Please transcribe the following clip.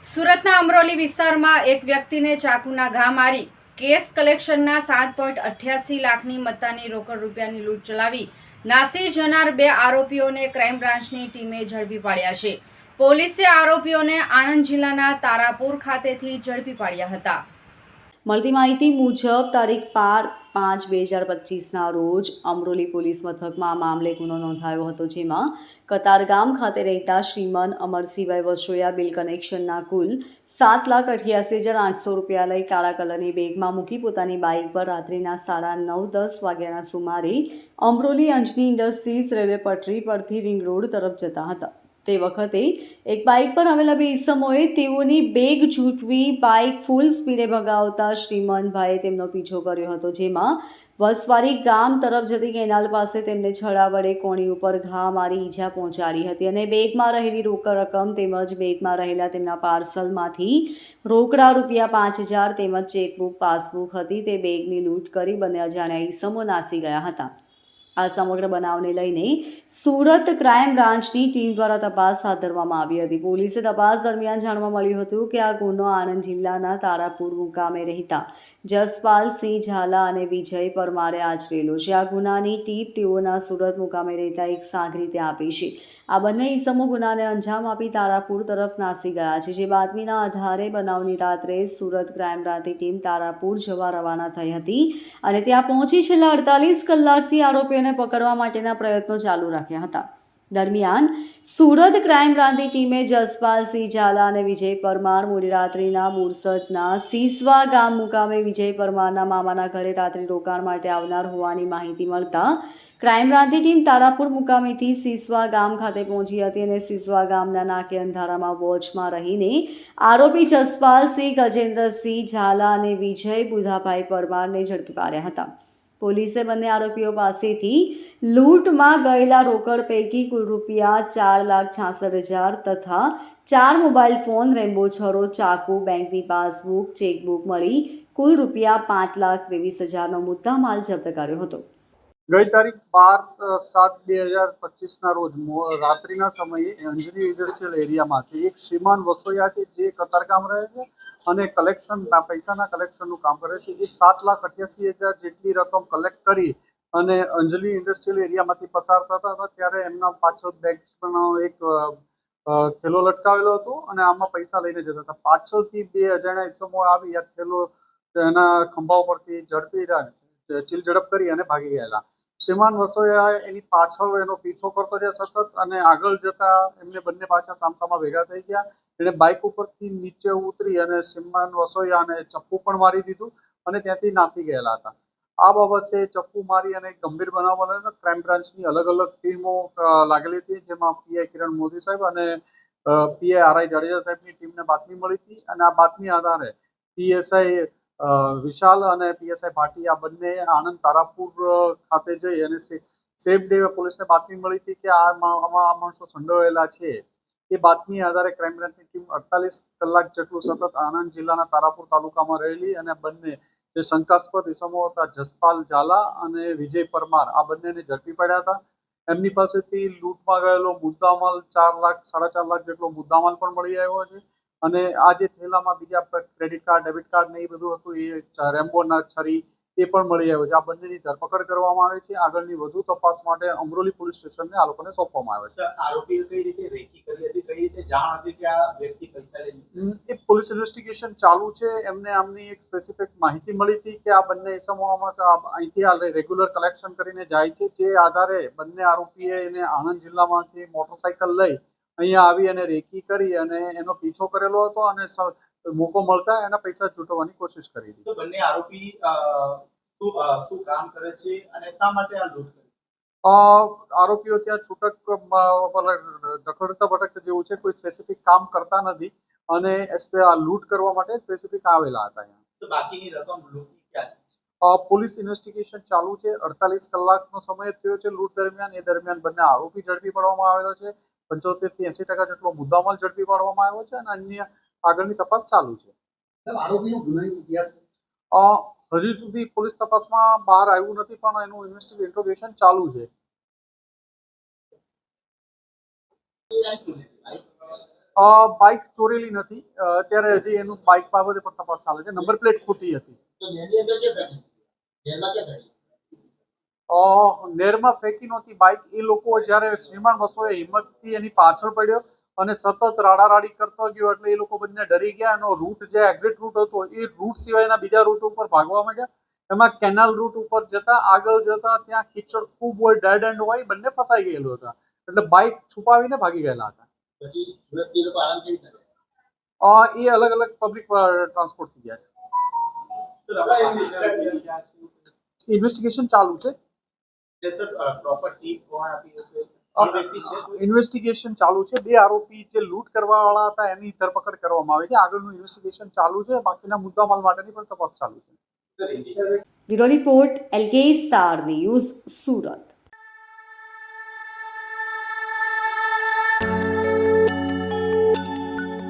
સુરતના અમરોલી વિસ્તારમાં એક વ્યક્તિને ચાકુના ઘા મારી કેશ કલેક્શનના 7.88 લાખની મત્તાની રોકડ રૂપિયાની લૂંટ ચલાવી નાસી જનાર 2 આરોપીઓને ક્રાઇમ બ્રાન્ચની ટીમે ઝડપી પાડ્યા છે. પોલીસે આરોપીઓને આણંદ જિલ્લાના તારાપુર ખાતેથી ઝડપી પાડ્યા હતા. મળતી માહિતી મુજબ તારીખ 12/5/2025ના રોજ અમરોલી પોલીસ મથકમાં આ મામલે ગુનો નોંધાયો હતો, જેમાં કતારગામ ખાતે રહેતા શ્રીમાન અમરસિંહભાઈ વસોયા બિલ કનેક્શનના કુલ 7,88,800 રૂપિયા લઈ કાળા કલરની બેગમાં મૂકી પોતાની બાઇક પર રાત્રિના 9:30-10 વાગ્યાના સુમારે અમરોલી અંજની ઇન્ડસ્ટ્રીઝ રેલવે પટરી પરથી રિંગ રોડ તરફ જતા હતા. તે વખતે એક બાઇક પર આવેલા 2 ઈસમોએ તેઓની બેગ ઝૂંટવી બાઇક ફૂલ સ્પીડે ભગાવતા શ્રીમનભાઈએ તેમનો પીછો કર્યો હતો, જેમાં વસવારી ગામ તરફ જતી કેનાલ પાસે તેમને છડા વડે કોણી ઉપર ઘા મારી ઈજા પહોંચાડી હતી અને બેગમાં રહેલી રોકડ રકમ તેમજ બેગમાં રહેલા તેમના પાર્સલમાંથી રોકડા રૂપિયા 5,000 તેમજ ચેકબુક પાસબુક હતી તે બેગની લૂંટ કરી બંને અજાણ્યા ઈસમો નાસી ગયા હતા. આ સમગ્ર બનાવને લઈને સુરત ક્રાઇમ બ્રાન્ચની ટીમ દ્વારા તપાસ હાથ ધરવામાં આવી હતી. પોલીસે તપાસ દરમિયાન જાણવા મળ્યું હતું કે આ ગુનો આણંદ જિલ્લાના તારાપુર મુકામે રહેતા જસપાલસિંહ ઝાલા અને વિજય પરમારે આચરેલો છે. આ ગુનાની ટીપ તેઓના સુરત મુકામે રહેતા એક સાગરીતે આપી છે. આ બંને ઈસમો ગુનાને અંજામ આપી તારાપુર તરફ નાસી ગયા છે. જે બાતમીના આધારે બનાવની રાત્રે સુરત ક્રાઇમ બ્રાન્ચની ટીમ તારાપુર જવા રવાના થઈ હતી અને ત્યાં પહોંચી છેલ્લા 48 કલાકથી આરોપીઓને પકડવા માટેના પ્રયત્નો ચાલુ રાખ્યા હતા. દરમિયાન સુરત ક્રાઇમ બ્રાન્ચની ટીમે જસપાલસિંહ ઝાલા અને વિજય પરમાર મોડી રાત્રિના બોરસદના સીસવા ગામ મુકામે વિજય પરમારના મામાના ઘરે રાત્રિ રોકાણ માટે આવનાર હોવાની માહિતી મળતા ક્રાઇમ બ્રાન્ચની ટીમ તારાપુર મુકામેથી સીસવા ગામ ખાતે પહોંચી હતી અને સીસવા ગામના નાકે અંધારામાં વોચમાં રહીને આરોપી જસપાલસિંહ ગજેન્દ્રસિંહ ઝાલા અને વિજય બુધાભાઈ પરમારને ઝડપી પાડ્યા હતા. પોલીસે બંને આરોપીઓ પાસેથી લૂંટમાં ગયેલા રોકડ પૈકી કુલ રૂપિયા 4,66,000 તથા 4 મોબાઈલ ફોન, રેમ્બો છરો, ચાકુ, બેંકની પાસબુક, ચેકબુક મળી કુલ રૂપિયા 5,23,000નો મુદ્દામાલ જપ્ત કર્યો હતો. ગઈ તારીખ 12/7/2025ના રોજ રાત્રિના સમયે અંજની ઇન્ડસ્ટ્રીયલ એરિયામાંથી એક શ્રીમાન વસોયા છે, જે કતારગામ રહે છે અને પૈસાના કલેક્શનનું કામ કરે છે. એ 7,88,000 જેટલી રકમ કલેક્ટ કરી અને અંજલી ઇન્ડસ્ટ્રીયલ એરિયામાંથી પસાર થતા હતા ત્યારે એમના પાછળ બેગનો એક થેલો લટકાવેલો હતો અને આમાં પૈસા લઈને જતા હતા. પાછળથી 2 અજાણ્યા ઈસમો આવી આ થેલો એના ખંભા ઉપરથી ઝડપી ચીલ ઝડપ કરી અને ભાગી ગયેલા. શ્રીમાન વસોયા એની પાછળ એનો પીછો કરતો જાય સતત અને આગળ જતા એમને બંને પાછા સામસામા ભેગા થઈ ગયા. એણે બાઇક ઉપરથી નીચે ઉતરી અને શ્રીમાન વસોયાને ચપ્પુ પણ મારી દીધું અને ત્યાંથી નાસી ગયેલા હતા. આ બાબતે ચપ્પુ મારી અને ગંભીર બનાવ બનેલો. ક્રાઇમ બ્રાન્ચની અલગ અલગ ટીમો લાગેલી હતી, જેમાં પીઆઈ કિરણ મોદી સાહેબ અને પીઆઈ આરઆઈ જાડેજા સાહેબની ટીમને બાતમી મળી હતી અને આ બાતમી આધારે પીએસઆઈ વિશાલ અને પીએસઆઈ ભાટી આ બંને આણંદ તારાપુર ખાતે જઈ અને સેફ ડે પોલીસને બાતમી મળી હતી કે આમાં આ માણસો સંડોવાયેલા છે. એ બાતમી આધારે ક્રાઇમ બ્રાન્ચની ટીમ 48 કલાક જેટલું સતત આણંદ જિલ્લાના તારાપુર તાલુકામાં રહેલી અને બંને જે શંકાસ્પદ ઇસમો હતા જસપાલ ઝાલા અને વિજય પરમાર આ બંનેને ઝડપી પડ્યા હતા. એમની પાસેથી લૂંટમાં ગયેલો મુદ્દામાલ 4,00,000 સાડા 4 લાખ જેટલો મુદ્દામાલ પણ મળી આવ્યો છે અને આ જે થેલામાં બીજા ક્રેડિટ કાર્ડ, ડેબિટ કાર્ડ ને એ બધું હતું એ રેમ્બોના છરી એ પણ મળી આવ્યો છે. આ બંનેની ધરપકડ કરવામાં આવે છે. આગળની વધુ તપાસ માટે અમરોલી પોલીસ સ્ટેશનને આ લોકોને સોંપવામાં આવે છે. આરોપીઓ કઈ રીતે રેકી કરી હતી, કઈ રીતે જાણ હતી કે આ વ્યક્તિ પૈસા લે? એ પોલીસ ઇન્વેસ્ટિગેશન ચાલુ છે. એમને આમની એક સ્પેસિફિક માહિતી મળી હતી કે આ બંને ઇસમોમાં અહીંથી આ રેગ્યુલર કલેક્શન કરીને જાય છે. જે આધારે બંને આરોપીએ એને આણંદ જિલ્લામાંથી મોટરસાયકલ લઈ અહીંયા આવી અને રેકી કરી અને એનો પીછો કરેલો હતો અને મોકો મળતા એના પૈસા છૂટવવાની કોશિશ કરી હતી. તો બંને આરોપી શું કામ કરે છે અને શા માટે આ લૂંટ કરી? આરોપીઓ ત્યાં છૂટક રખડતા ભટકતા જેવું છે, કોઈ સ્પેસિફિક કામ કરતા નથી અને આ લૂંટ કરવા માટે સ્પેસિફિક આવેલા હતા અહીંયા. તો બાકીની રકમ લૂંટી ક્યાં છે? પોલીસ ઇન્વેસ્ટિગેશન ચાલુ છે. 48 કલાકનો સમય થયો છે લૂંટ દરમિયાન. એ દરમિયાન બંને આરોપી ઝડપી પાડવામાં આવેલો છે. 75 થી 80% જેટલો મુદ્દામાલ ઝડપી પાડવામાં આવ્યો છે અને અન્ય આગળની તપાસ ચાલુ છે. આરોપીનો ગુનાહિત ઇતિહાસ હજી સુધી પોલીસ તપાસમાં બહાર આવ્યું નથી, પણ એનું ઇન્ટ્રોગેશન ચાલુ છે. બાઇક ચોરેલી નથી. અત્યારે હજી એનું બાઇક બાબતે પણ તપાસ ચાલે છે. નંબર પ્લેટ ખોટી હતી. નેરમાં ફેંકી નહોતી બાઇક. એ લોકો જ્યારે શ્રીમાન વસોએ હિંમતથી એની પાછળ પડ્યો અને સતત રાડારાડી કરતો ગયો એટલે એ લોકો બંને ડરી ગયા. એનો રૂટ જે એક્ઝિટ રૂટ હતો એ રૂટ સિવાયના બીજા રૂટ ઉપર ભાગવા માંડ્યા. એમાં કેનાલ રૂટ ઉપર આગળ જતા ત્યાં કીચડ ખૂબ હોય, ડેડ એન્ડ હોય, બંને ફસાઈ ગયેલું હતા એટલે બાઇક છુપાવીને ભાગી ગયેલા હતા. એ અલગ અલગ પબ્લિક ટ્રાન્સપોર્ટથી ગયા છે. ઇન્વેસ્ટિગેશન ચાલુ છે. ઇન્વેસ્ટિગેશન ચાલુ છે. 2 આરોપી જે લૂંટ કરવાવાળા હતા એની ધરપકડ કરવામાં આવી છે. આગળનું ઇન્વેસ્ટિગેશન ચાલુ છે. બાકીના મુદ્દામાલ માટેની પણ તપાસ ચાલુ છે. Bureau report LK star news Surat.